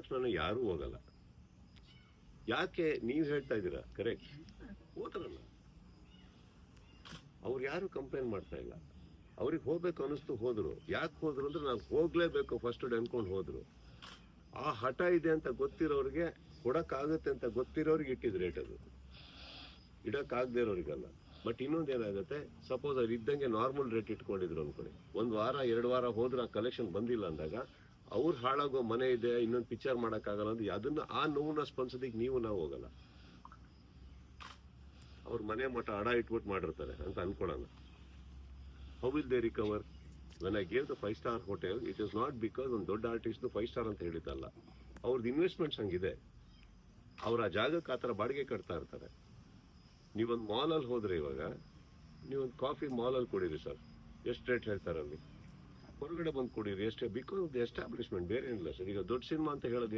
ತಕ್ಷಣ ಯಾರೂ ಹೋಗಲ್ಲ. ಯಾಕೆ ನೀವು ಹೇಳ್ತಾ ಇದ್ದೀರಾ? ಕರೆಕ್ಟ್, ಹೋದ್ರಲ್ಲ, ಅವ್ರು ಯಾರು ಕಂಪ್ಲೇಂಟ್ ಮಾಡ್ತಾ ಇಲ್ಲ. ಅವ್ರಿಗೆ ಹೋಗ್ಬೇಕು ಅನಿಸ್ತು, ಹೋದ್ರು. ಯಾಕೆ ಹೋದ್ರು ಅಂದ್ರೆ ನಾವು ಹೋಗ್ಲೇಬೇಕು ಫಸ್ಟ್ ಅನ್ಕೊಂಡು ಹೋದ್ರು. ಆ ಹಠ ಇದೆ ಅಂತ ಗೊತ್ತಿರೋರಿಗೆ, ಕೊಡಕ್ಕಾಗುತ್ತೆ ಅಂತ ಗೊತ್ತಿರೋರಿಗೆ ಇಟ್ಟಿದ್ ರೇಟ್ ಅದು, ಇಡಕ್ಕಾಗದೇ ಇರೋರಿಗಲ್ಲ. ಬಟ್ ಇನ್ನೊಂದು ಏನಾಗುತ್ತೆ, ಸಪೋಸ್ ಅವ್ರು ಇದ್ದಂಗೆ ನಾರ್ಮಲ್ ರೇಟ್ ಇಟ್ಕೊಂಡಿದ್ರು ಅನ್ಕೊಳ್ಳಿ, 1 ವಾರ 2 ವಾರ ಹೋದ್ರೆ ಆ ಕಲೆಕ್ಷನ್ ಬಂದಿಲ್ಲ ಅಂದಾಗ ಅವ್ರು ಹಾಳಾಗೋ ಮನೆ ಇದೆ, ಇನ್ನೊಂದು ಪಿಕ್ಚರ್ ಮಾಡೋಕ್ಕಾಗಲ್ಲ ಅಂದ್ರೆ ಅದನ್ನ ಆ ನೋವನ್ನ ಸ್ಪಂದಿಸೋದಕ್ಕೆ ನಾವು ಹೋಗಲ್ಲ. ಅವ್ರ ಮನೆ ಮಠ ಅಡ ಇಟ್ಬಿಟ್ಟು ಮಾಡಿರ್ತಾರೆ ಅಂತ ಅನ್ಕೊಳ್ಳೋಣ. How will they recover? When I gave the 5 star hotel, it is not because ಒಂದು ದೊಡ್ಡ ಆರ್ಟಿಸ್ಟ್ 5 ಸ್ಟಾರ್ ಅಂತ ಹೇಳಿದ್ದಲ್ಲ. ಅವ್ರದ್ದು ಇನ್ವೆಸ್ಟ್ಮೆಂಟ್ಸ್ ಹಂಗಿದೆ. ಅವ್ರ ಆ ಜಾಗಕ್ಕೆ ಆ ಥರ ಬಾಡಿಗೆ ಕಟ್ತಾ ಇರ್ತಾರೆ. ನೀವೊಂದು ಮಾಲಲ್ಲಿ ಹೋದ್ರೆ, ಇವಾಗ ನೀವೊಂದು ಕಾಫಿ ಮಾಲಲ್ಲಿ ಕುಡೀರಿ ಸರ್, ಎಷ್ಟು ರೇಟ್ ಹೇಳ್ತಾರೆ ಅಲ್ಲಿ. ಹೊರಗಡೆ ಬಂದು ಕುಡೀರಿ ಎಷ್ಟೇ, ಬಿಕಾಸ್ ದ ಎಸ್ಟಾಬ್ಲಿಷ್ಮೆಂಟ್, ಬೇರೆ ಏನಿಲ್ಲ ಸರ್. ಈಗ ದೊಡ್ಡ ಸಿನಿಮಾ ಅಂತ ಹೇಳೋದು